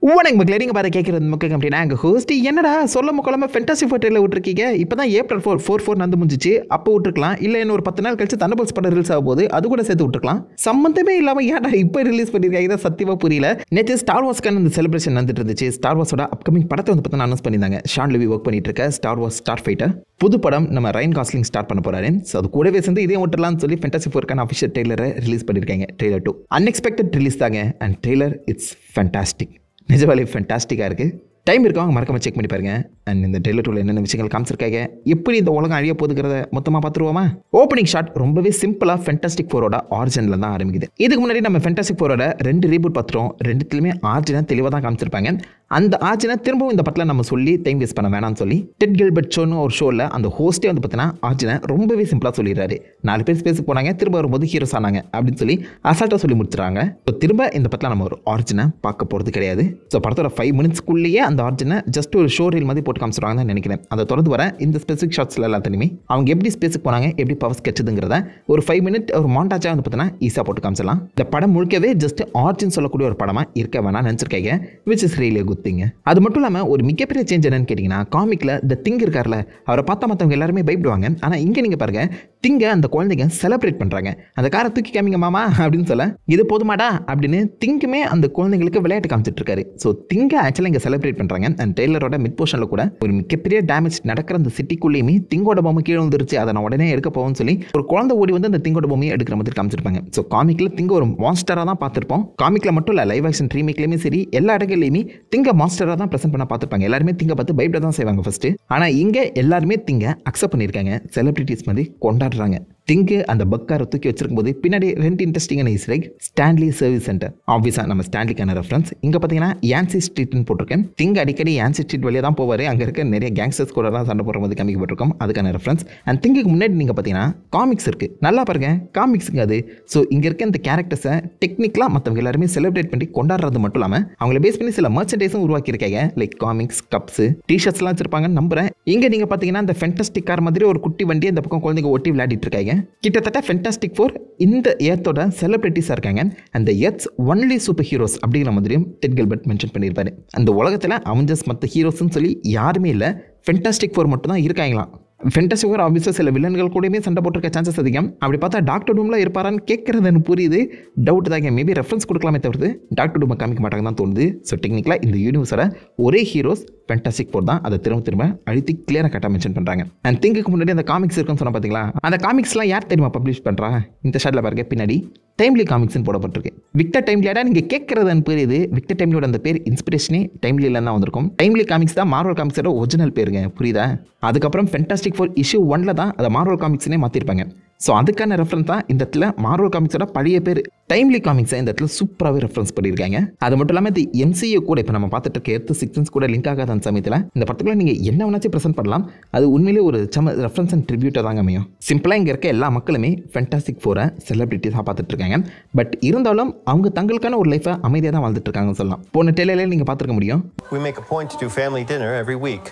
வணக்கம் மக்களே, நீங்க பாரு கேட்கறது மக்கள் அப்படின்னா எங்கள் ஹோஸ்ட் என்னடா சொல்ல முக்காலமா ஃபென்டாசி ஃபோட்டோவில் விட்டுருக்கீங்க. இப்போ தான் ஏப்ரல் 4 நடந்து முடிஞ்சிச்சு. அப்போ விட்டுருக்கலாம், இல்லை இன்னும் ஒரு 10 நாள் கழிச்சு தண்டர்போல்ட்ஸ் படம் ரிலீஸ் ஆக போது, அது கூட சேர்த்து விட்டுருக்கலாம். சம்மந்தமே இல்லாமல் ஏன்டா இப்போ ரிலீஸ் பண்ணியிருக்காங்க, இதான் சத்தியமாக புரியல. நேற்று ஸ்டார் வார்ஸ்க்கான இந்த செலிப்ரேஷன் நடந்துட்டு இருந்துச்சு. ஸ்டார் வார்ஸோட அப்கமிங் படத்தை வந்து பார்த்தா அனௌன்ஸ் பண்ணியிருந்தாங்க. ஷான் லெவி ஒர்க் பண்ணிட்டு இருக்க ஸ்டார் வார்ஸ் ஸ்டார் ஃபைட்டர் புது படம் நம்ம ரைன் காஸ்லிங் ஸ்டார்ட் பண்ண போறாரு. ஸோ அது கூடவே சேர்ந்து இதே விட்டுலாம்னு சொல்லி ஃபென்டாசி 4க்கான அஃபிஷியல் ட்ரெய்லரை ரிலீஸ் பண்ணியிருக்காங்க. ட்ரெய்லர் 2 அன்எக்ஸ்பெக்டட் ரிலீஸ் தாங்க. அண்ட் ட்ரெய்லர் இட்ஸ் ஃபேண்டாஸ்டிக், நிஜமாலே ஃபேண்டாஸ்டிக்காக இருக்குது. டைம் இருக்கவங்க மறக்காம செக் பண்ணி பாருங்க. அண்ட் இந்த ட்ரெய்லர் 2ல என்னென்ன விஷயங்கள் காமிச்சிருக்காங்க, எப்படி இந்த உலகம் அழிய போதுங்கிறத மொத்தமாக பார்த்துருவோமா. ஓப்பனிங் ஷாட் ரொம்பவே சிம்பிளாக ஃபென்டாஸ்டிக் 4ஓட ஆரிஜினில் தான் ஆரம்பிக்குது. இதுக்கு முன்னாடி நம்ம ஃபென்டாஸ்டிக் 4ஓட 2 ரீபூட் பார்த்துருவோம். ரெண்டுத்துலையுமே ஆர்ஜினை தெளிவாக தான் காமிச்சிருப்பாங்க. அந்த ஆர்ஜினை திரும்பவும் இந்த படத்தில் நம்ம சொல்லி டைம் வேஸ்ட் பண்ண வேணாம்னு சொல்லி டெட் கில்பர்ட் ஷோன்னு ஒரு ஷோவில் அந்த ஹோஸ்ட்டே வந்து பார்த்தீங்கன்னா ஆர்ஜினை ரொம்பவே சிம்பிளாக சொல்லிடுறாரு. 4 பேர் ஸ்பேஸுக்கு போனாங்க, திரும்ப வரும்போது ஹீரோஸ் ஆனாங்க அப்படின்னு சொல்லி அசால்ட்டாக சொல்லி முடிச்சுறாங்க. ஸோ திரும்ப இந்த படத்தில் நம்ம ஒரு ஆர்ஜினை பார்க்க போகிறது கிடையாது. ஸோ படத்தோட 5 மினிட்ஸ்க்குள்ளேயே அந்த ஆர்ஜினை ஜஸ்ட் ஒரு ஷோ ரீல் மாதிரி போட்டு காமிச்சிருவாங்கன்னு நினைக்கிறேன். அதை தொடர்ந்து வர இந்த ஸ்பெசிஃபிக் ஷாட்ஸில் எல்லாத்தையுமே அவங்க எப்படி ஸ்பேஸுக்கு போனாங்க, எப்படி பவர்ஸ் கிடைச்சதுங்கிறத ஒரு 5 மினிட் ஒரு மாண்டாஜாக வந்து பார்த்தீங்கன்னா ஈஸியாக போட்டு காமிச்சிடலாம். இந்த படம் முழுக்கவே ஜஸ்ட் ஆர்ஜின் சொல்லக்கூடிய ஒரு படமாக இருக்க வேணாம் நினச்சிருக்கீங்க, which is really good thing. அது மட்டும் இல்லாமல் ஒரு மிகப்பெரிய சேஞ்ச் என்னன்னு கேட்டிங்கன்னா, காமிக்கில் த திங் இருக்கார்ல, அவரை பார்த்தா மற்றவங்க எல்லாருமே பயப்படுவாங்க. ஆனால் இங்கே நீங்கள் பாருங்க, திங்க அந்த குழந்தைங்க செலிப்ரேட் பண்ணுறாங்க. அந்த காரை தூக்கி காமிங்க மாமா அப்படின்னு சொல்ல, இது போதுமாடா அப்படின்னு திங்குமே அந்த குழந்தைங்களுக்கு விளையாட்டு காமிச்சிட்டு இருக்காரு. ஸோ திங்க ஆக்சுவலாக இங்கே செலிப்ரேட் பண்ணுறாங்க. அண்ட் ட்ரெய்லரோட மிட் போர்ஷனில் கூட ஒரு மிகப்பெரிய டேமேஜ் நடக்கிற அந்த சிட்டிக்குள்ளேயுமே திங்கோட பொம்மை கீழே வந்துருச்சு, அதை நான் உடனே எடுக்க போவோம்னு சொல்லி ஒரு குழந்தை ஓடி வந்து அந்த திங்கோட பொம்மையை எடுக்கிற மாதிரி காமிச்சிருப்பாங்க. ஸோ காமிக்கில் திங்க ஒரு மான்ஸ்டராக தான் பார்த்துருப்போம். காமிக்கில் மட்டும் இல்லை, லைவ் ஆக்ஷன் ரீமேக்லையுமே சரி, எல்லா இடங்கள்லையுமே திங்க மான்ஸ்டராக தான் ப்ரெசென்ட் பண்ண பார்த்துருப்பாங்க. எல்லாருமே திங்க பார்த்து பயப்பட தான் செய்வாங்க ஃபர்ஸ்ட். ஆனால் இங்கே எல்லாருமே திங்க அக்செப்ட் பண்ணியிருக்காங்க, செலிபிரிட்டிஸ் மாதிரி கொண்டாடுறாங்க. திங்கு அந்த பக்காரை தூக்கி வச்சிருக்கும் போது பின்னாடி 2 இன்ட்ரெஸ்டிங்கான is like Stanley service centre. ஆப்வியஸாக நம்ம ஸ்டான்லிக்கான ரெஃபரன்ஸ் இங்கே பார்த்தீங்கன்னா யான்சி ஸ்ட்ரீட்னு போட்டிருக்கேன். திங்க் அடிக்கடி யான்சி ஸ்ட்ரீட் வழியாக தான் போவார். அங்கே இருக்க நிறைய கேங்ஸ்டர்ஸ் கூட தான் சண்டை போடுற மாதிரி காமிக்கப்பட்டிருக்கோம், அதுக்கான ரெஃபரன்ஸ். அண்ட் திங்குக்கு முன்னாடி நீங்கள் பார்த்தீங்கன்னா காமிக்ஸ் இருக்குது, நல்லா பாருங்க காமிக்ஸுங்க அது. ஸோ இங்கே இருக்க இந்த கேரக்டர்ஸை டெக்னிக்கலாக மற்றவங்க எல்லாருமே செலிப்ரேட் பண்ணி கொண்டாடுறது மட்டும் இல்லாமல் அவங்கள பேஸ் பண்ணி சில மர்ச்சன்டைஸும் உருவாக்கியிருக்காங்க. லைக் காமிக்ஸ், கப்ஸு, டிஷர்ட்ஸ்லாம் வச்சிருப்பாங்கன்னு நம்புறேன். இங்கே நீங்கள் பார்த்தீங்கன்னா இந்த ஃபென்டாஸ்டிக் கார் மாதிரி ஒரு குட்டி வண்டி அந்த பக்கம் குழந்தைங்க ஒட்டி விளையாடிட்டு இருக்காங்க. கிட்டத்தட்ட ஃபென்டாஸ்டிக் 4 இந்த எர்த்தோட செலிபிரிட்டிஸாக இருக்காங்க. அந்த எர்த்ஸ் ஒன்லி சூப்பர் ஹீரோஸ் அப்படிங்கிற மாதிரியும் டெட் கில்பர்ட் மென்ஷன் பண்ணியிருப்பாரு. அந்த உலகத்தில் அவெஞ்சர்ஸ் மற்ற ஹீரோஸ்ன்னு சொல்லி யாருமே இல்லை, ஃபென்டாஸ்டிக் 4 மட்டும் தான் இருக்காங்களாம். ஃபென்டாஸ்டிக் 4 ஆப்வியஸாக சில வில்லன்கள் கூடயுமே சண்டை போட்டிருக்க சான்சஸ் அதிகம். அப்படி பார்த்தா டாக்டர் டூமில் இருப்பாரான்னு கேட்குறது எனக்கு புரியுது, டவுட் தாங்க. மேபி ரெஃபரன்ஸ் கொடுக்கலாமே தவிர்த்து டாக்டர் டூமை காமிக்க மாட்டாங்க தான் தோணுது. ஸோ டெக்னிக்கலாக இந்த யூனிவர்ஸோட ஒரே ஹீரோஸ் ஃபென்டாஸ்டிக் 4 தான். அதை திரும்ப அழுத்தி கிளியராக கரெக்டாக மென்ஷன் பண்ணுறாங்க. அண்ட் திங்குக்கு முன்னாடி அந்த காமிக்ஸ் இருக்குன்னு சொன்னால் பார்த்தீங்களா, அந்த காமிக்ஸ்லாம் யார் தெரியுமா பப்ளிஷ் பண்ணுறா? இந்த ஷாட்டில் பாருங்க, பின்னாடி டைம்லி காமிக்ஸ்னு போடப்பட்டிருக்கு. விக்டர் டைம்லியாடா நீங்கள் கேட்குறதுன்னு புரியுது. விக்டர் டைம்லியோட அந்த பேர் இன்ஸ்பிரேஷனே டைம்லியில் தான் வந்திருக்கும். டைம்லி காமிக்ஸ் தான் மார்வல் காமிக்ஸோட ஒரிஜினல் பேருங்க, புரியுதா? அதுக்கப்புறம் ஃபென்டாஸ்டிக் 4 இஷ்யூ 1ல் தான் அதை மார்வல் காமிக்ஸ்னே மாற்றிருப்பாங்க. ஸோ அதுக்கான ரெஃபரன்ஸ் தான் இந்த இடத்துல மார்வல் காமிக்ஸோட பழைய பேர் டைம்லி காமிக்ஸை இந்த இடத்துல சூப்பராகவே ரெஃபரன்ஸ் பண்ணியிருக்காங்க. அது மட்டும் இல்லாமல் இது MCU கூட இப்போ நம்ம பார்த்துட்டு இருக்க எர்த் 6 சென்ஸ் கூட லிங்க் ஆகாத அந்த சமயத்தில் இந்த படத்துக்குள்ள நீங்கள் என்ன வேணாச்சும் ப்ரெசென்ட் பண்ணலாம். அது உண்மையிலே ஒரு ரெஃபரன்ஸ் அண்ட் ட்ரிபியூட்டாக தாங்க அமையும். சிம்பிளாக இங்கே இருக்க எல்லா மக்களுமே ஃபென்டாஸ்டிக் 4 செலிபிரிட்டிஸாக பார்த்துட்டு இருக்காங்க. பட் இருந்தாலும் அவங்க தங்களுக்கான ஒரு லைஃபை அமைதியாக தான் வாழ்ந்துட்டு இருக்காங்கன்னு சொல்லலாம். போன டெய்லரில் நீங்கள் பார்த்துருக்க முடியும். We make a point to do family dinner every week.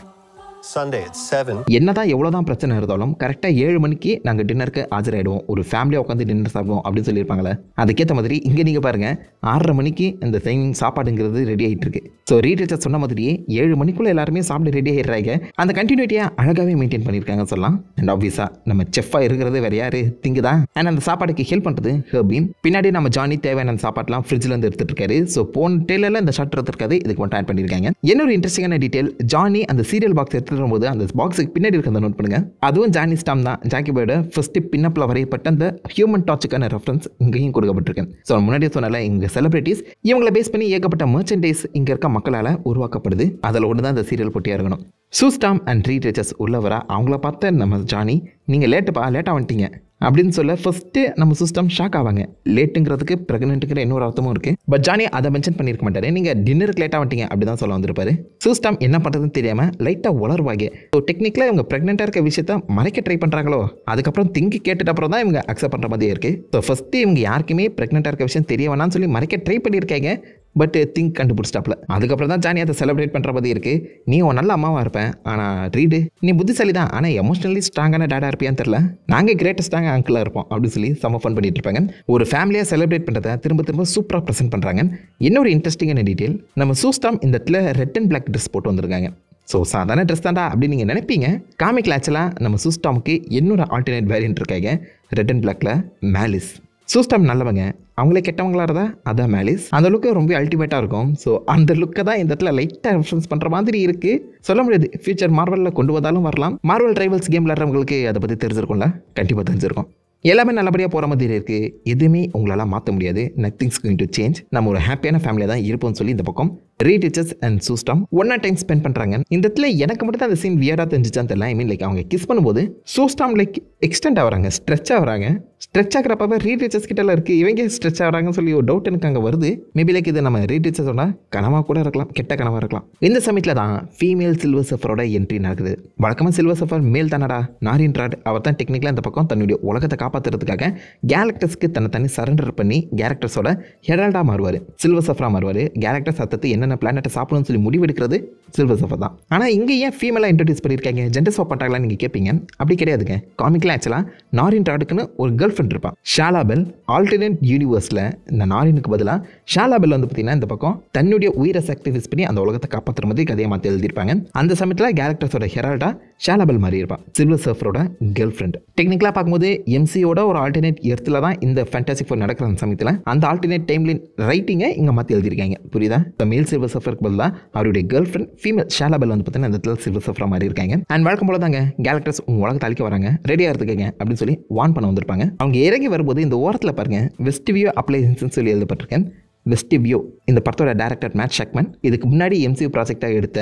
Sunday at 7. என்னதான் எவ்வளோதான் பிரச்சனை இருந்தாலும் கரெக்டாக 7 மணிக்கு நாங்கள் டின்னருக்கு ஆஜராயிடுவோம், ஒரு ஃபேமிலியாக உட்காந்து டின்னர் சாப்பிடுவோம் அப்படின்னு சொல்லியிருப்பாங்களே. அதுக்கேற்ற மாதிரி இங்கே நீங்கள் பாருங்கள், 6:30 மணிக்கு இந்த சாப்பாடுங்கிறது ரெடி ஆகிட்டு இருக்கு. ஸோ ரீடீச்சர் சொன்ன மாதிரியே 7 மணிக்குள்ளே எல்லாருமே சாப்பிட்டு ரெடி ஆகிடுறாங்க. அந்த கண்டினியூட்டியாக அழகாகவே மெயின்டைன் பண்ணியிருக்காங்க சொல்லலாம். அண்ட் ஆப்வியஸாக நம்ம செஃப்பாக இருக்கிறது வேறு யார்? திங்கு தான். அண்ட் அந்த சாப்பாடுக்கு ஹெல்ப் பண்ணுறது ஹெர்பின். பின்னாடி நம்ம ஜானி தேவையான அந்த சாப்பாடுலாம் ஃப்ரிட்ஜ்லேருந்து எடுத்துகிட்டு இருக்காரு. ஸோ போன டெய்லரில் இந்த ஷர்ட் எடுத்துருக்காது, இதுக்கு மட்டும் ஆட் பண்ணியிருக்காங்க. இன்னொரு இன்ட்ரெஸ்டிங்கான டீட்டெயில், ஜானி அந்த சீரியல் பாக்ஸ் போது அந்த பாக்ஸுக்கு பின்னாடி இருக்கிறத நோட் பண்ணுங்க. அதுவும் ஜானி ஸ்டாம் தான். ஜாக்கி பாயோட ஃபர்ஸ்ட் பின்னப்ல வரையப்பட்ட அந்த ஹியூமன் டார்ச்சுக்கான ரெஃபரன்ஸ் இங்கேயும் கொடுக்கப்பட்டிருக்கேன். ஸோ முன்னாடியே சொன்னால இங்க செலிபிரிட்டிஸ் இவங்களை பேஸ் பண்ணி ஏகப்பட்ட மர்ச்சன்டைஸ் இங்க இருக்க மக்களால் உருவாக்கப்படுது. அதில் ஒன்று தான் இந்த சீரியல் போட்டியாக இருக்கணும். சூஸ்டாம் அண்ட் ரீடீச்சர்ஸ் உள்ளவர அவங்கள பார்த்த நம்ம ஜானி, நீங்கள் லேட்டாக வந்துட்டீங்க அப்படின்னு சொல்ல ஃபர்ஸ்ட்டு நம்ம சிஸ்டம் ஷாக் ஆவாங்க. லேட்டுங்கிறதுக்கு ப்ரெக்னென்ட்டுங்கிற இன்னொரு அர்த்தமும் இருக்குது. பட் ஜானி அதை மென்ஷன் பண்ணியிருக்க மாட்டாரு. நீங்கள் டின்னருக்கு லேட்டாக வந்துட்டீங்க அப்படி தான் சொல்ல வந்திருப்பாரு. சிஸ்டம் என்ன பண்ணுறதுன்னு தெரியாமல் லைட்டாக உளருவாங்க. ஸோ டெக்னிக்கலாக இவங்க ப்ரெக்னெண்ட்டாக இருக்க விஷயத்த மறைக்க ட்ரை பண்ணுறாங்களோ, அதுக்கப்புறம் திங்க் கேட்டுட்டு அப்புறம் தான் இவங்க அக்செப்ட் பண்ணுற மாதிரி இருக்குது. ஸோ ஃபஸ்ட்டு இவங்க யாருக்குமே ப்ரெக்னெண்ட்டாக இருக்க விஷயம் தெரிய வேணாம்னு சொல்லி மறைக்க ட்ரை பண்ணியிருக்காங்க. பட் திங்க் கண்டுபிடிச்சிட்டாப்ல. அதுக்கப்புறம் தான் ஜானி அதை செலிப்ரேட் பண்ணுற மாதிரி இருக்கு. நீ ஒரு நல்ல அம்மாவாக இருப்பேன், ஆனால் ரீடு நீ புத்திசாலி தான், ஆனால் எமோஷனலி ஸ்ட்ராங்கான டேடாக இருப்பியான்னு தெரியல, நாங்கள் கிரேட்டஸ்டாக அங்கிளாக இருப்போம் அப்படின்னு சொல்லி செம்ம ஃபன் பண்ணிட்டு இருப்பாங்க. ஒரு ஃபேமிலியாக செலிப்ரேட் பண்ணுறதை திரும்ப சூப்பராக ப்ரெசென்ட் பண்ணுறாங்க. இன்னொரு இன்ட்ரெஸ்டிங்கான டீட்டெயில், நம்ம சூஸ்டாம் இந்த இடத்துல ரெட் அண்ட் பிளாக் ட்ரெஸ் போட்டு வந்திருக்காங்க. ஸோ சாதாரண ட்ரெஸ் தான்டா அப்படின்னு நீங்கள் நினைப்பீங்க. காமிக்கில் ஆக்சுவலாக நம்ம சூஸ்டாமுக்கு இன்னொரு ஆல்டர்னேட் வேரியன்ட் இருக்காங்க, ரெட் அண்ட் பிளாக்ல மேலிஸ். சூஸ்டாம் நல்லவங்க, அவங்களே கெட்டவங்களா இருந்தா அதான் மேலிஸ். அந்த லுக்கு ரொம்ப அல்டிமேட்டாக இருக்கும். ஸோ அந்த லுக்கை தான் இந்த இடத்துல லைட்டாக ரெஃபரன்ஸ் பண்ணுற மாதிரி இருக்குது. சொல்ல முடியாது, ஃபியூச்சர் மார்வலில் கொண்டு வந்தாலும் வரலாம். மார்வல் ரைவல்ஸ் கேம் விளையாடுறவங்களுக்கு அதை பற்றி தெரிஞ்சிருக்கும்ல, கண்டிப்பாக தெரிஞ்சிருக்கும். எல்லாமே நல்லபடியாக போகிற மாதிரி இருக்குது. எதுவுமே உங்களால் மாற்ற முடியாது. Nothings going to change. நம்ம ஒரு ஹாப்பியான ஃபேமிலியாக தான் இருப்போம்னு சொல்லி இந்த பக்கம் ரீட் ரிச்சர்ஸ் அண்ட் சூஸ்டாம் ஒன்னா டைம் ஸ்பெண்ட் பண்ணுறாங்க. இந்த இடத்துல எனக்கு மட்டும் தான் அந்த சீன் வியர்டாக தெரிஞ்சிச்சான்னு தெரியல. ஐ மீன் லைக் அவங்க கிஸ் பண்ணும்போது சூஸ்டாம் லைக் எக்ஸ்டெண்ட் ஆகிறாங்க, ஸ்ட்ரெச் ஆகிறாங்க. ஸ்ட்ரெச் ஆகிறப்ப ரீட் ரிச்சர்ஸ் கிட்ட இருக்குது, இவங்க ஸ்ட்ரெச் ஆகிறாங்கன்னு சொல்லி ஒரு டவுட் எனக்கு அங்கே வருது. மேபி லைக் இது நம்ம ரீட் ரிச்சர்ஸோட கனவாக கூட இருக்கலாம், கெட்ட கனவாக இருக்கலாம். இந்த சமயத்தில் தான் ஃபீமேல் சில்வர் சஃபரோட என்ட்ரி நடக்குது. வழக்கமாக சில்வர் சஃபர் மேல் தானடா, நாரின் ராட். அவர் தான் டெக்னிக்கலாக இந்த பக்கம் தன்னுடைய உலகத்தை காப்பாற்றுறதுக்காக கேரக்டர்ஸ்க்கு தன்னை சரண்டர் பண்ணி கேரக்டர்ஸோட ஹெரால்டாக மாறுவார், சில்வர் சஃபராக மாறுவார். கேரக்டர்ஸ் சத்தத்தை என்னென்ன பிளானட்டை சாப்பிடணும்னு சொல்லி முடிவெடுக்கிறது சில்வர் சஃபர் தான். ஆனால் இங்கே ஏன் ஃபீமேலாக இன்ட்ரடியூஸ் பண்ணியிருக்காங்க, ஜெண்டர் ஸ்வாப் பண்ணுறாங்களா நீங்கள் கேட்பீங்க. அப்படி கிடையாதுங்க. காமிக்கில் ஆக்சுவலாக நாரின் ராடுக்குன்னு ஒரு கேர்ள் ஃப்ரெண்ட் இருப்பான், ஷாலாபெல். ஆல்டர்னேட் யூனிவர்ஸில் இந்த நாரினுக்கு பதிலாக ஷாலாபெல் வந்து பார்த்தீங்கன்னா இந்த பக்கம் தன்னுடைய உயிரை சாக்ரிஃபைஸ் பண்ணி அந்த உலகத்தை காப்பாற்றுற மாதிரி கதையை மாற்றி எழுதியிருப்பாங்க. அந்த சமயத்தில் கேரக்டர்ஸோட ஹெரால்டா ஷாலாபெல் மாதிரி இருப்பான், சில்வர் சஃபரோட கேர்ள் ஃப்ரெண்ட். டெக்னிக்கலாக பார்க்கும்போது எம்சியோட ஒரு ஆல்டர்னேட் எர்த்தில் தான் இந்த ஃபேண்டாஸ்டிக் ஃபோர் நடக்கிற அந்த சமயத்தில் அந்த ஆல்டர்னேட் டைம்லைன் ரைட்டிங்கை இங்கே மாற்றி எழுதியிருக்காங்க. புரியுதா? இப்போ மேல் சில்வர் சஃபருக்கு பதிலாக அவருடைய கேர்ள் ஃப்ரெண்ட் ஃபீமேல் ஷாலாபெல் வந்து பார்த்தீங்கன்னா இந்த இடத்துல சில்வர் சஃபரா மாதிரி இருக்காங்க. அண்ட் வழக்கம் போல தாங்க கேரக்டர்ஸ் உங்கள் உலகத்தை அழிக்க வராங்க, ரெடியாக இருந்துக்கங்க அப்படின்னு சொல்லி வார்ன் பண்ண வந்திருப்பாங்க. அவங்க இறங்கி வரும்போது இந்த ஓரத்தில் பாருங்க வெஸ்டிவியோ அப்ளையன்ஸ்னு சொல்லி எழுதப்பட்டிருக்கேன். வெஸ்டிவியோ இந்த படத்தோட டைரக்டர் மேட் ஷக்மன். இதுக்கு முன்னாடி எம்சியூ ப்ராஜெக்டாக எடுத்த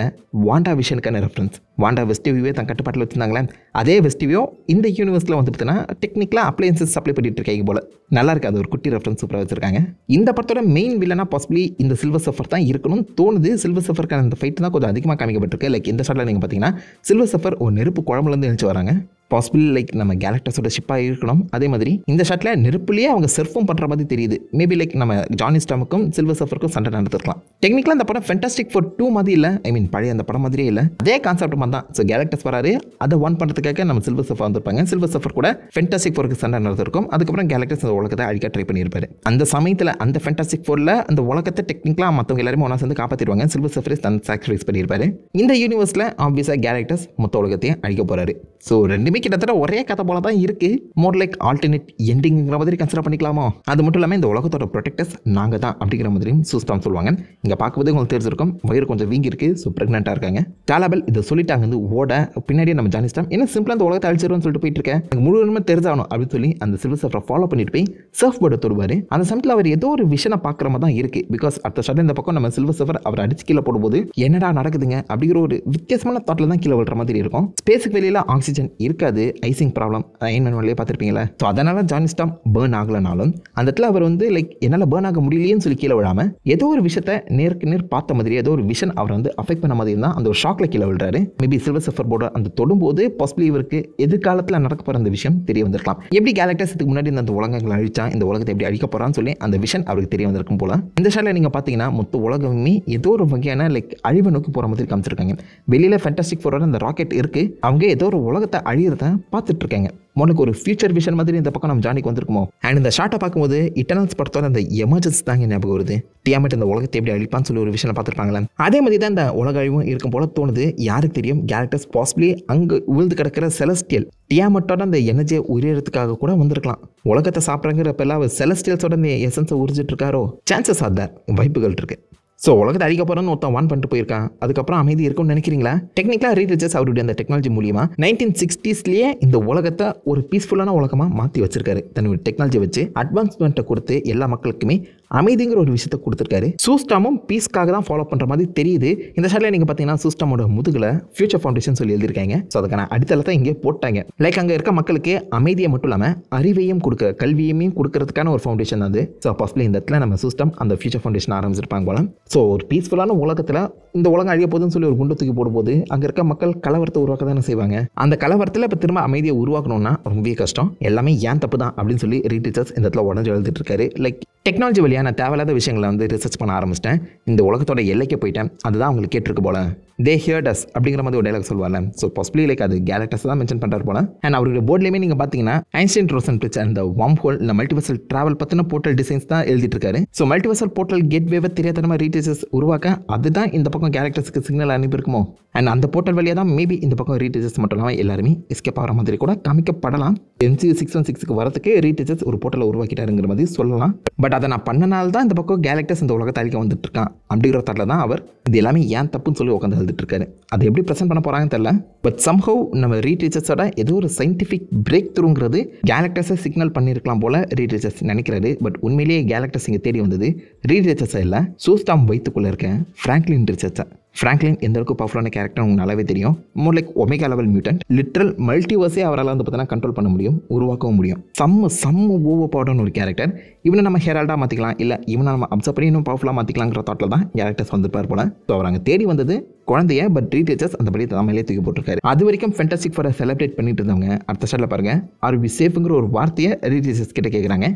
வாண்டா விஷனுக்கான ரெஃபரன்ஸ். வாண்டா வெஸ்டிவியோவே தன் கட்டுப்பாட்டில் வச்சுருந்தாங்களே, அதே வெஸ்டிவியோ இந்த யூனிவர்ஸில் வந்து பார்த்தீங்கன்னா டெக்னிக்கலாக அப்ளையன்சஸ் சப்ளை பண்ணிட்டு இருக்காங்க போல. நல்லா இருக்கு, அது ஒரு குட்டி ரெஃபரன்ஸ் சூப்பராக வச்சிருக்காங்க. இந்த படத்தோட மெயின் வில்லனா பாசிபிளி இந்த சில்வர் சஃபர் தான் இருக்கணும்னு தோணுது. சில்வர் சஃபருக்கான இந்த ஃபைட் தான் கொஞ்சம் அதிகமாக காமிக்கப்பட்டிருக்கு. லைக் இந்த ஷாட்டில் நீங்கள் பார்த்தீங்கன்னா சில்வர் சஃபர் ஒரு நெருப்பு குழம்புலேருந்து எழுச்சி வராங்க. பாசிபிள் லைக் நம்ம கேலக்டர்ஸோட ஷிப்பாக இருக்கணும். அதே மாதிரி இந்த ஷாட்டில் நெருப்புலேயே அவங்க சர்ஃபும் பண்ணுற மாதிரி தெரியுது. மேபி லைக் நம்ம ஜானி ஸ்டாமுக்கும் சில்வர் சஃபருக்கும் சண்டை நடத்திருக்கலாம். டெக்னிக்கலாக அந்த படம் ஃபேண்டாஸ்டிக் ஃபோர் 2 மாதிரி இல்லை, ஐ மீன் பழைய அந்த படம் மாதிரியே இல்லை, அதே கான்செப்ட் மாதிரி தான். ஸோ கேலக்டர்ஸ் வராரு, அதை ஒன் பண்ணுறதுக்காக நம்ம சில்வர் சஃபர் வந்திருப்பாங்க. சில்வர் சஃபர் கூட ஃபேண்டாஸ்டிக் ஃபோருக்கு சண்டை நடத்திருக்கும். அதுக்கப்புறம் கேலக்டர்ஸ் அந்த உலகத்தை அழிக்க ட்ரை பண்ணியிருப்பாரு. அந்த சமயத்தில் அந்த ஃபேண்டாஸ்டிக் ஃபோரில் அந்த உலகத்தை டெக்னிக்கலாக மற்றவங்க எல்லாருமே ஒன்றா சேர்ந்து காப்பாற்றிடுவாங்க. சில்வர் சஃபர் தன் சாக்ரிஃபைஸ் பண்ணியிருப்பாரு. இந்த யூனிவர்ஸில் ஆப்வியஸாக கேலக்டர்ஸ் மொத்த உலகத்தையும் அழிக்க போகிறாரு. ஸோ ரெண்டுமே கிட்டத்தட்ட ஒரே கதை போல தான் இருக்கு. மோர் லைக் ஆல்டர்னேட் எண்டிங்கிற மாதிரி கன்சிடர் பண்ணிக்கலாமா? அது மட்டும் இல்லாமல் இந்த உலகத்தோட ப்ரொடெக்டர்ஸ் நாங்கள் தான் அப்படிங்கிற மாதிரியும் சூஸ்டாம் சொல்லுவாங்க. இங்கே பார்க்கும்போது உங்களுக்கு தெரிஞ்சிருக்கும் வயிறு கொஞ்சம் வீங்கி இருக்கு, ஸோ ப்ரெக்னெண்ட்டாக இருக்காங்க. ஷாலாபெல் இதை சொல்லிட்டாங்க வந்து ஓட பின்னாடியே நம்ம ஜானி ஸ்டாம் என்ன சிம்பிளாக அந்த உலகத்தை அழிச்சிருவோம்னு சொல்லிட்டு போயிட்டு இருக்கேன், எனக்கு முழுவதுமே தெரிஞ்சாகணும் அப்படின்னு சொல்லி அந்த சில்வர் சஃபரை ஃபாலோ பண்ணிட்டு போய் சர்ஃப் போர்டை தொடுவார். அந்த சமயத்தில் அவர் ஏதோ ஒரு விஷனை பார்க்குற மாதிரி தான் இருக்கு. பிகாஸ் அடுத்த ஷாட்டில் இந்த பக்கம் நம்ம சில்வர் சஃபர் அவர் அடிச்சு கீழே போடும்போது என்னடா நடக்குதுங்க அப்படிங்கிற ஒரு வித்தியாசமான தாட்டில் தான் கீழே விழுற மாதிரி இருக்கும். ஸ்பேஸுக்கு வெளியில் ஆக்சிஜன் இருக்காது, ஐசிங் ப்ராப்ளம் அயன்மேன் பார்த்துருப்பீங்களா? ஸோ அதனால ஜானி ஸ்டாம் பேர்ன் ஆகலனாலும் அந்த இடத்துல அவர் வந்து லைக் என்னால் பேர்ன் ஆக முடியலையேன்னு சொல்லி கீழே விழாமல் ஏதோ ஒரு விஷயத்தை நேருக்கு நேர் பார்த்த மாதிரி ஏதோ ஒரு விஷன் அவர் வந்து அஃபெக்ட் பண்ண மாதிரி இருந்தால் அந்த ஒரு ஷாக்ல கீழே விழுறாரு. மேபி சில்வர் சஃபர் போர்டு அந்த தொடும்போது பாசிபிளி இவருக்கு எதிர்காலத்தில் நடக்க போகிற அந்த விஷயம் தெரிய வந்திருக்கலாம். எப்படி கேலக்டர்ஸ் இதுக்கு முன்னாடி இந்த உலகங்களை அழிச்சா இந்த உலகத்தை எப்படி அழிக்க போகிறான்னு சொல்லி அந்த விஷன் அவருக்கு தெரிய வந்திருக்கும் போல. இந்த ஷாட்டில் நீங்கள் பார்த்தீங்கன்னா மொத்த உலகமே ஏதோ ஒரு வகையான லைக் அழிவை நோக்கி போகிற மாதிரி காமிச்சிருக்காங்க. வெளியில் ஃபேண்டாஸ்டிக் ஃபோரோட அந்த ராக்கெட் இருக்குது, அவங்க ஏதோ ஒரு உலகத்தை அழியிறத பார்த்துட்டு இருக்காங்க. உனக்கு ஒரு ஃபியூச்சர் விஷன் மாதிரி இந்த பக்கம் நம்ம ஜானிக்கு வந்திருக்குமோ. அண்ட் இந்த ஷாட்டை பார்க்கும்போது இட்டர்னல்ஸ் படத்தோட அந்த எமர்ஜென்சி தாங்க ஞாபகம் வருது. டியாமெட் இந்த உலகத்தை எப்படி அழிப்பான்னு சொல்லி ஒரு விஷயம் பார்த்துருப்பாங்களே, அதே மாதிரி தான் இந்த உலக அழிவும் இருக்கும் போல தோணுது. யாருக்கு தெரியும், கேரக்டர்ஸ் பாசிபிளி அங்கே விழுந்து கிடக்கிற செலஸ்டியல் டியாமெட்டோட அந்த எனர்ஜியை உரியறதுக்காக கூட வந்திருக்கலாம். உலகத்தை சாப்பிட்றாங்கிறப்பெல்லாம் அவர் செலஸ்டியல்ஸோட இந்த எசன்ஸை உறிஞ்சிட்டு இருக்காரோ, சான்சஸ் ஆர் வாய்ப்புகள் இருக்கு. ஸோ உலகத்தை அழிக்க போகிறோன்னு ஒருத்தன் வான் பண்ணிட்டு போயிருக்கான், அதுக்கப்புறம் அமைதி இருக்கும்னு நினைக்கிறீங்களா? டெக்னிக்கலாக ரீட் ரிச்சர்ஸ் அவருடைய அந்த டெக்னாலஜி மூலியமா 1960ஸ்லேயே இந்த உலகத்தை ஒரு பீஸ்ஃபுல்லான உலகமாக மாற்றி வச்சிருக்காரு. தன்னுடைய டெக்னாலஜி வச்சு அட்வான்ஸ்மெண்ட்டை கொடுத்து எல்லா மக்களுக்குமே அமைதிங்கிற ஒரு விஷயத்தை கொடுத்துருக்காரு. சூஸ்டாமும் பீஸ்க்காக தான் ஃபாலோ பண்ணுற மாதிரி தெரியுது. இந்த ஷாட்டில் நீங்கள் பார்த்தீங்கன்னா சூஸ்டாமோட முதுகில் ஃபியூச்சர் ஃபவுண்டேஷன் சொல்லி எழுதியிருக்காங்க. ஸோ அதுக்கான அடித்தளத்தை இங்கே போட்டாங்க. லைக் அங்கே இருக்க மக்களுக்கு அமைதியை மட்டும் இல்லாமல் அறிவையும் கொடுக்குற கல்வியையும் கொடுக்கறதுக்கான ஒரு ஃபவுண்டேஷன் அது. ஸோ பாசிபிளி இந்த இடத்துல நம்ம சூஸ்டாம் அந்த ஃபியூச்சர் ஃபவுண்டேஷன் ஆரம்பிச்சிருப்பாங்க போல. ஸோ ஒரு பீஸ்ஃபுல்லான உலகத்தில் இந்த உலகம் அழிய போதுன்னு சொல்லி ஒரு குண்டு தூக்கி போடும்போது அங்கே இருக்க மக்கள் கலவரத்தை உருவாக்க தானே செய்வாங்க. அந்த கலவரத்தில் இப்போ திரும்ப அமைதியை உருவாக்கணும்னா ரொம்பவே கஷ்டம். எல்லாமே ஏன் தப்பு தான் அப்படின்னு சொல்லி ரீட் ரிச்சர்ஸ் இந்த இடத்துல உடஞ்சி எழுதிட்டு இருக்காரு. லைக் டெக்னாலஜி வழியாக அப்படியான தேவையில்லாத விஷயங்களை வந்து ரிசர்ச் பண்ண ஆரம்பிச்சிட்டேன். இந்த உலகத்தோட எல்லைக்கு போயிட்டேன். அதுதான் அவங்களுக்கு கேட்டிருக்கு போல. தே ஹியர்ட் அஸ் அப்படிங்கிற மாதிரி ஒரு டைலாக் சொல்வார்ல. ஸோ பாசிபிளி லைக் அது கேலக்டஸ் தான் மென்ஷன் பண்ணுறாரு போல. அண்ட் அவருடைய போர்ட்லேயுமே நீங்கள் பார்த்தீங்கன்னா ஐன்ஸ்டைன் ரோசன் பிரிட்ஜ் அந்த வார்ம் ஹோல் இந்த மல்டிவர்சல் டிராவல் பற்றின போர்ட்டல் டிசைன்ஸ் தான் எழுதிட்டு இருக்காரு. ஸோ மல்டிவர்சல் போர்ட்டல் கேட்வேவை தெரியாதனமாக ரீடேச்சர்ஸ் உருவாக்க அதுதான் இந்த பக்கம் கேலக்டர்ஸ்க்கு சிக்னல் அனுப்பியிருக்குமோ. அண்ட் அந்த போர்ட்டல் வழியாக தான் மேபி இந்த பக்கம் ரீடேச்சர்ஸ் மட்டும் இல்லாமல் எல்லாருமே எஸ்கேப் ஆகிற மாதிரி கூட காமிக்கப்படலாம். MCU 616க்கு வரதுக்கு ரீடேச்சர்ஸ் ஒரு போர்ட்டலை உருவாக்கிட்டாருங்கிற மாதிரி சொல்லலாம். பட் அதை நான் பண்ணனால தான் இந்த பக்கம் கேலக்டர்ஸ் இந்த உலகத்தை அழிக்க வந்துட்டு இருக்கான் அப்படிங்கிற தாட்டில் தான் அவர் இது எல்லாமே ஏன் தப்புன்னு சொல்லி உட்காந்து எழுதிட்டு இருக்காரு. அதை எப்படி ப்ரெசென்ட் பண்ண போகிறாங்கன்னு தெரியல. பட் சம்ஹவ் நம்ம ரீடேச்சர்ஸோட ஏதோ ஒரு சயின்டிஃபிக் பிரேக் த்ரூங்கிறது கேலக்டர்ஸை சிக்னல் பண்ணியிருக்கலாம் போல ரீடேச்சர்ஸ் நினைக்கிறாரு. பட் உண்மையிலேயே கேலக்டர்ஸ் இங்கே தேடி வந்தது ரீடேச்சர்ஸை இல்லை, சூஸ்டாம் வயிற்றுக்குள்ளே இருக்கேன் ஃப்ராங்க்லின் ரிச்சர்ஸை. ஃப்ராங்க்லின் எந்த அளவுக்கு பவர்ஃபுல்லான கேரக்டர் உங்களுக்கு நல்லாவே தெரியும். More like omega level mutant. Literal மல்டிவர்ஸே அவரால் வந்து பார்த்தீங்கன்னா கண்ட்ரோல் பண்ண முடியும், உருவாக்கவும் முடியும். செம்ம ஓவர் பவர்டான ஒரு கேரக்டர். இவனை நம்ம ஹெரால்டாக மாற்றிக்கலாம், இல்லை இவனை நம்ம அப்சர்வ் பண்ணி இன்னும் பவர்ஃபுல்லாக மாற்றிக்கலாங்கிற தாட்டில் தான் கேரக்டர்ஸ் வந்துருப்பார் போல. ஸோ அவர் அங்கே தேடி வந்தது குழந்தைய. பட் ரீடேச்சர்ஸ் அந்த படி தமிழே தூக்கி போட்டிருக்காரு. அது வரைக்கும் ஃபென்டாஸ்டிக் ஃபோரை செலிப்ரேட் பண்ணிட்டு இருந்தவங்க அடுத்த ஷாட்டில் பாருங்க ஆர் வி சேஃப்ங்கிற ஒரு வார்த்தையை ரீடேச்சர்ஸ் கிட்ட கேட்குறாங்க.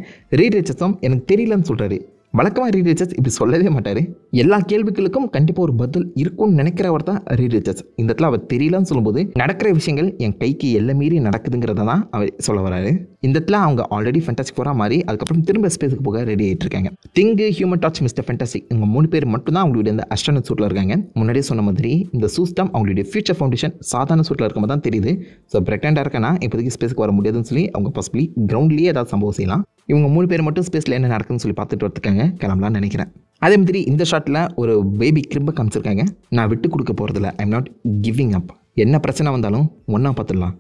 ரீடேச்சர்ஸும் எனக்கு தெரியலன்னு சொல்கிறாரு. வழக்கமாக ரீடேச்சர்ஸ் இப்படி சொல்லவே மாட்டார். எல்லா கேள்விகளுக்கும் கண்டிப்பாக ஒரு பதில் இருக்கும்னு நினைக்கிறவர் தான் ரீடேச்சர்ஸ். இந்த இடத்துல அவர் தெரியலன்னு சொல்லும்போது நடக்கிற விஷயங்கள் என் கைக்கு எல்லை மீறி நடக்குதுங்கிறத தான் அவர் சொல்ல வராரு. இந்த இடத்துல அவங்க ஆல்ரெடி ஃபென்டாஸ்டிக் ஃபோராக மாறி அதுக்கப்புறம் திரும்ப ஸ்பேஸுக்கு போக ரெடி ஆகிட்டு இருக்காங்க. திங்கு, ஹியூமன் டார்ச், மிஸ்டர் ஃபென்டாஸ்டிக் இவங்க 3 பேர் மட்டும் தான் அவங்களுடைய இந்த அஸ்ட்ரானட் சூட்டில் இருக்காங்க. முன்னாடியே சொன்ன மாதிரி இந்த சூஸ்டம் அவங்களுடைய ஃபியூச்சர் ஃபவுண்டேஷன் சாதாரண சூட்டில் இருக்கும்போது தான் தெரியுது. ஸோ பிரெக்னெண்டாக இருக்கேன்னா இப்போதைக்கு ஸ்பேஸுக்கு வர முடியாதுன்னு சொல்லி அவங்க பாசிபிளி கிரவுண்ட்லேயே ஏதாவது சம்பவம் செய்யலாம். இவங்க 3 பேர் மட்டும் ஸ்பேஸில் என்ன நடக்குதுன்னு சொல்லி பார்த்துட்டு வரதுக்காங்க கிளம்பலான்னு நினைக்கிறேன். அதே மாதிரி இந்த ஷாட்டில் ஒரு பேபி கிரிம்பை காமிச்சிருக்காங்க. நான் விட்டு கொடுக்க போகிறதில்ல, ஐம் நாட் கிவிங் அப். என்ன பிரச்சனை வந்தாலும் ஒன்றா பார்த்துடலாம்.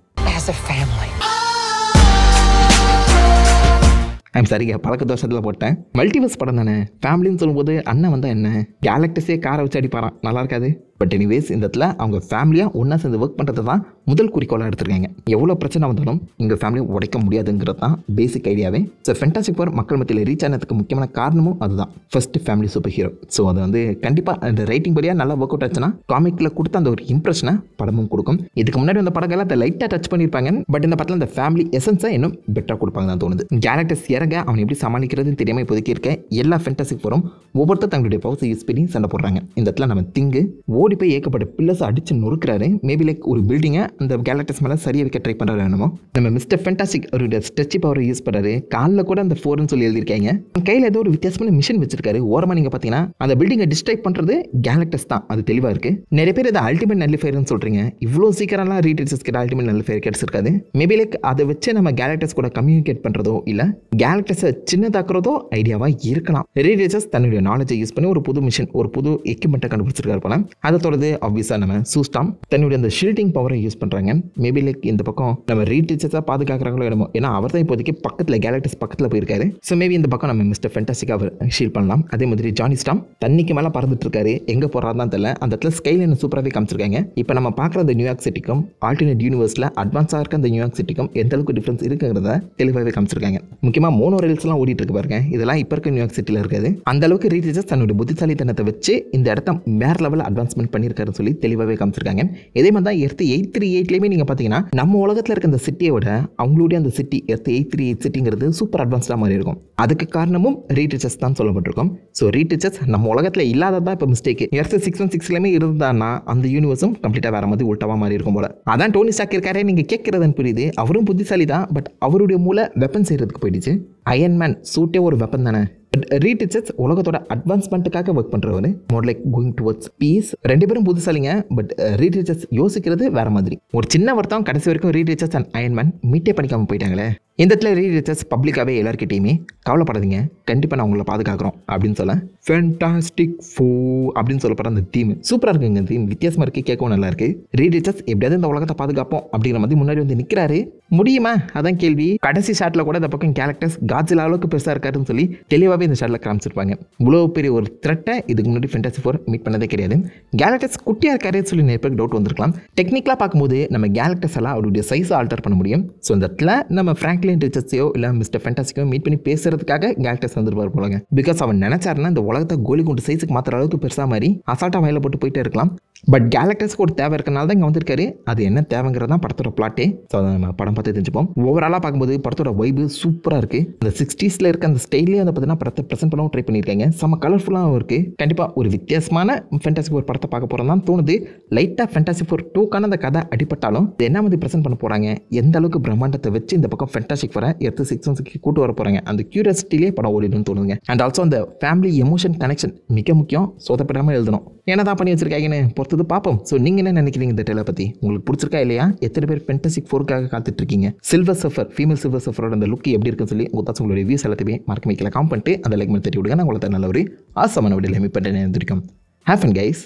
ஐம் சரிங்க பழக்க தோஷத்தில் போட்டேன். மல்டிவர்ஸ் படம் தானே, ஃபேமிலின்னு சொல்லும்போது அண்ணன் வந்தால் என்ன கேலக்டஸே காரை வச்சு அடிப்பாரான், நல்லா இருக்காது. பட் எனிவேஸ் இந்த இடத்துல அவங்க ஃபேமிலியாக ஒன்றா சேர்ந்து ஒர்க் பண்ணுறது தான் முதல் குறிக்கோளாக எடுத்திருக்காங்க. எவ்வளோ பிரச்சனை வந்தாலும் எங்கள் ஃபேமிலியை உடைக்க முடியாதுங்கிறது தான் பேசிக் ஐடியாவே. ஸோ ஃபென்டாஸ்டிக் ஃபோர் மக்கள் மத்தியில் ரீச் ஆனதுக்கு முக்கியமான காரணமும் அதுதான். First family super hero. So அது வந்து கண்டிப்பாக அந்த ரைட்டிங் படியாக நல்லா ஒர்க் அவுட் ஆச்சுன்னா காமிக்கில் கொடுத்த அந்த ஒரு இம்ப்ரெஷனை படமும் கொடுக்கும். இதுக்கு முன்னாடி அந்த படங்கள்லாம் அதை லைட்டாக டச் பண்ணியிருப்பாங்க. பட் இந்த படத்தில் அந்த ஃபேமிலி எசன்ஸை இன்னும் பெட்டராக கொடுப்பாங்க தான் தோணுது. கேரக்டர்ஸ் இறங்க அவன் எப்படி சமாளிக்கிறதுன்னு தெரியாமல் இப்போதைக்கு இருக்க எல்லா ஃபென்டாஸ்டிக் ஃபோரும் ஒவ்வொருத்தர் தங்களுடைய பவர்ஸை யூஸ் பண்ணி சண்டை போடுறாங்க. இந்த இடத்துல நம்ம திங்கு ஓடி போய் ஏகப்பட்ட பில்லர்ஸ் அடிச்சு நொறுக்கிறாரு. மேபி லைக் ஒரு பில்டிங்கை அந்த கேலக்டர்ஸ் மேலே சரியாக வைக்க ட்ரை பண்ணுறாரு. என்னமோ நம்ம மிஸ்டர் ஃபென்டாஸ்டிக் அவருடைய ஸ்ட்ரெச் பவரை யூஸ் பண்ணுறாரு. காலில் கூட அந்த 4ன்னு சொல்லி எழுதியிருக்காங்க. கையில் ஏதோ ஒரு வித்தியாசமான மிஷின் வச்சிருக்காரு. ஓரமாக நீங்கள் பார்த்தீங்கன்னா அந்த பில்டிங்கை டிஸ்ட்ராக்ட் பண்ணுறது கேலக்டர்ஸ் தான், அது தெளிவாக இருக்குது. நிறைய பேர் இதை அல்டிமேட் நல்லிஃபயர்னு சொல்கிறீங்க. இவ்வளோ சீக்கிரம்லாம் ரீடேச்சர்ஸ் கிட்ட அல்டிமேட் நல்லிஃபயர் கிடச்சிருக்காது. மேபி லைக் அதை வச்சு நம்ம கேலக்டர்ஸ் கூட கம்யூனிகேட் பண்ணுறதோ இல்லை கேலக்டர்ஸை சின்னதாக்குறதோ ஐடியாவாக இருக்கலாம். ரீடேச்சர்ஸ் தன்னுடைய நாலேஜை யூஸ் பண்ணி ஒரு புது மிஷின், ஒரு புது எக்யூப்மெண்ட்டை கண்டுபிடிச்சிருக்காரு போல. அதை தொடர்ந்து ஆப்வியஸாக நம்ம சூஸ்டாம் தன்னுடைய அந்த ஷீல்டிங் பவரை யூஸ் பண்ணுறாங்க. மேபி லைக் இந்த பக்கம் நம்ம ரீடேச்சர்ஸாக பாதுகாக்கிறாங்களோ என்னமோ, ஏன்னா அவர் தான் இப்போதைக்கு பக்கத்தில் கேலக்டர்ஸ் பக்கத்தில் போயிருக்காரு. ஸோ மேபி இந்த பக்கம் நம்ம மிஸ்டர் ஃபென்டாஸ்டிக் அவர் ஷீல் பண்ணலாம். அதே மாதிரி ஜானி ஸ்டாம் தண்ணிக்கு மேலே பறந்துட்டு இருக்காரு. எங்கே போகிறாரு தான் தெரியல. அந்த இடத்துல ஸ்கைலைன் சூப்பராகவே காமிச்சிருக்காங்க. இப்போ நம்ம பார்க்குற அந்த நியூயார்க் சிட்டிக்கும் ஆல்டர்னேட் யூனிவர்ஸில் அட்வான்ஸாக இருக்க அந்த நியூயார்க் சிட்டிக்கும் எந்த அளவுக்கு டிஃப்ரென்ஸ் இருக்குங்கிறத தெளிவாகவே காமிச்சிருக்காங்க. முக்கியமாக மோனோ ரயில்ஸ்லாம் ஓடிட்டு இருக்கு பாருங்க. இதெல்லாம் இப்போ இருக்க நியூயார்க் சிட்டியில் இருக்காது. அந்த அளவுக்கு ரீடேச்சர்ஸ் தன்னுடைய புத்திசாலித்தனத்தை வச்சு இந்த இடத்த வேற லெவல் அட்வான்ஸ்மெண்ட் பண்ணியிருக்காருன்னு சொல்லி தெளிவாகவே காமிச்சிருக்காங்க. இதே மாதிரி தான் எர்த் 838லேயுமே நீங்கள் பார்த்தீங்கன்னா நம்ம உலகத்தில் இருக்க அந்த சிட்டியை விட அவங்களுடைய அந்த சிட்டி எர்த் 838 சிட்டிங்கிறது சூப்பர் அட்வான்ஸ்டாக மாதிரி இருக்கும். அதுக்கு காரணமும் ரீடேச்சர்ஸ் தான் சொல்லப்பட்டிருக்கும். ஸோ ரீடேச்சர்ஸ் நம்ம உலகத்தில் இல்லாததான் இப்போ மிஸ்டேக். எர்த் 616லேயுமே இருந்தான்னா அந்த யூனிவர்ஸும் கம்ப்ளீட்டாக வேற மாதிரி உல்டாவா மாதிரி இருக்கும் போல. அதான் டோனி ஸ்டார்க் இருக்காரே, நீங்கள் கேட்குறதுன்னு புரியுது. அவரும் புத்திசாலி தான். பட் அவருடைய மூளை வெப்பன் செய்கிறதுக்கு போயிடுச்சு. அயன்மேன் சூட்டே ஒரு வெப்பன் தானே. பட் ரீடேச்சர்ஸ் உலகத்தோட அட்வான்ஸ்மெண்ட்டுக்காக ஒர்க் பண்ணுறவர். More like going towards peace. 2 பேரும் புதுசாலிங்க. பட் ரீடேச்சர்ஸ் யோசிக்கிறது வேற மாதிரி. ஒரு சின்ன வருத்தம், கடைசி வரைக்கும் ரீடேச்சர்ஸ் அண்ட் அயன்மேன் மீட்டே பண்ணிக்காம போயிட்டாங்களே. இந்த இடத்துல ரீடேச்சர்ஸ் பப்ளிக்காகவே எல்லாருக்கிட்டையுமே கவலைப்படாதீங்க, கண்டிப்பாக நான் உங்களை பாதுகாக்கிறோம் அப்படின்னு சொல்ல ஃபென்டாஸ்டிக் ஃபோர் அப்படின்னு சொல்லப்படுற அந்த தீம் சூப்பராக இருக்குங்க. தீம் வித்தியாசமாக இருக்குது, கேட்கவும் நல்லா இருக்குது. ரீடேச்சர்ஸ் எப்படியாவது இந்த உலகத்தை பாதுகாப்போம் அப்படிங்கிற மாதிரி முன்னாடி வந்து நிற்கிறாரு. முடியுமா? அதான் கேள்வி. கடைசி ஷாட்டில் கூட இந்த பக்கம் கேரக்டர்ஸ் காட்ஸிலா அளவுக்கு பெருசாக இருக்காருன்னு சொல்லி தெளிவாகவே இந்த ஷாட்டில் காமிச்சிருப்பாங்க. இவ்வளோ பெரிய ஒரு த்ரெட்டை இதுக்கு முன்னாடி ஃபென்டாஸ்டிக் ஃபோர் மீட் பண்ணதே கிடையாது. கேரக்டர்ஸ் குட்டியாக இருக்காருன்னு சொல்லி நிறைய பேருக்கு டவுட் வந்திருக்கலாம். டெக்னிக்கலாக பார்க்கும்போது நம்ம கேரக்டர்ஸ் எல்லாம் அவருடைய சைஸை ஆல்டர் பண்ண முடியும். ஸோ இந்த இடத்துல நம்ம ஃப்ராங்க்லின் ரிச்சர்ஸையோ இல்லை மிஸ்டர் ஃபென்டாஸ்டிக்கோ மீட் பண்ணி பேசுறதுக்காக கேரக்டர்ஸ் வந்துருப்பார் போலங்க. பிகாஸ் அவன் நினைச்சாருன்னா இந்த உலகத்தை கோலி குண்டு சைஸுக்கு மாத்திர அளவுக்கு பெருசாக மாதிரி அசால்ட்டாக வயல போட்டு போயிட்டே இருக்கலாம். பட் கேலக்டர்ஸ்க்கு ஒரு தேவை இருக்கனால தான் இங்கே வந்திருக்காரு. அது என்ன தேவைங்கிறது தான் படத்தோட பிளாட்டே. ஸோ அதை நம்ம படம் பார்த்து தெரிஞ்சுப்போம். ஓவராலாக பார்க்கும்போது படத்தோட வைபு சூப்பராக இருக்குது. அந்த 60s இருக்க அந்த ஸ்டைலே வந்து பார்த்தீங்கன்னா படத்தை ப்ரெசென்ட் பண்ணவும் ட்ரை பண்ணியிருக்காங்க. செம்ம கலர்ஃபுல்லாகவும் இருக்குது. கண்டிப்பாக ஒரு வித்தியாசமான ஃபேண்டாஸ்டிக் ஃபோர் படத்தை பார்க்க போகிறோம் தான் தோணுது. லைட்டாக ஃபேண்டாஸ்டிக் ஃபோர் 2க்கான அந்த கதை அடிப்பட்டாலும் இது என்ன வந்து ப்ரெசென்ட் பண்ண போகிறாங்க, எந்த அளவுக்கு பிரம்மாண்டத்தை வச்சு இந்த பக்கம் ஃபேண்டாஸ்டிக் ஃபோரை எர்த்து 616 கூட்டு வர போகிறாங்க, அந்த கியூரியாசிட்டிலே படம் ஓடிடுன்னு தோணுதுங்க. அண்ட் ஆல்சோ அந்த ஃபேமிலி எமோஷன் கனெக்ஷன் மிக முக்கியம். சொதப்படாமல் எழுதணும். என்ன தான் பண்ணி வச்சிருக்காங்கன்னு பொறுத்தது பார்ப்போம். ஸோ நீங்கள் என்ன நினைக்கிறீங்க இந்த டேலை பற்றி? உங்களுக்கு பிடிச்சிருக்கா இல்லையா? எத்தனை பேர் ஃபேண்டாஸ்டிக் ஃபோருக்காக காத்துட்டு இருக்கீங்க? சில்வர் சஃபர், ஃபீமேல் சில்வர் சஃபரோட அந்த லுக் எப்படி இருக்குன்னு சொல்லி உங்கள் தாச்சு உங்களுடைய வியூஸ் எல்லாத்தையுமே மறக்க வைக்கல காம் பண்ணிட்டு அந்த லைக் பண்ணி தட்டி விடுங்க. நான் உங்களை நல்ல ஒரு ஆசமான வீடியோவில் மீட் பண்ணுறேன். Have fun guys.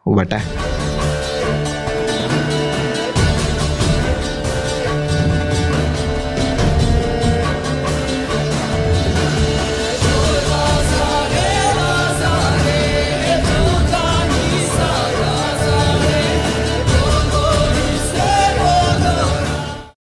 வட்டா.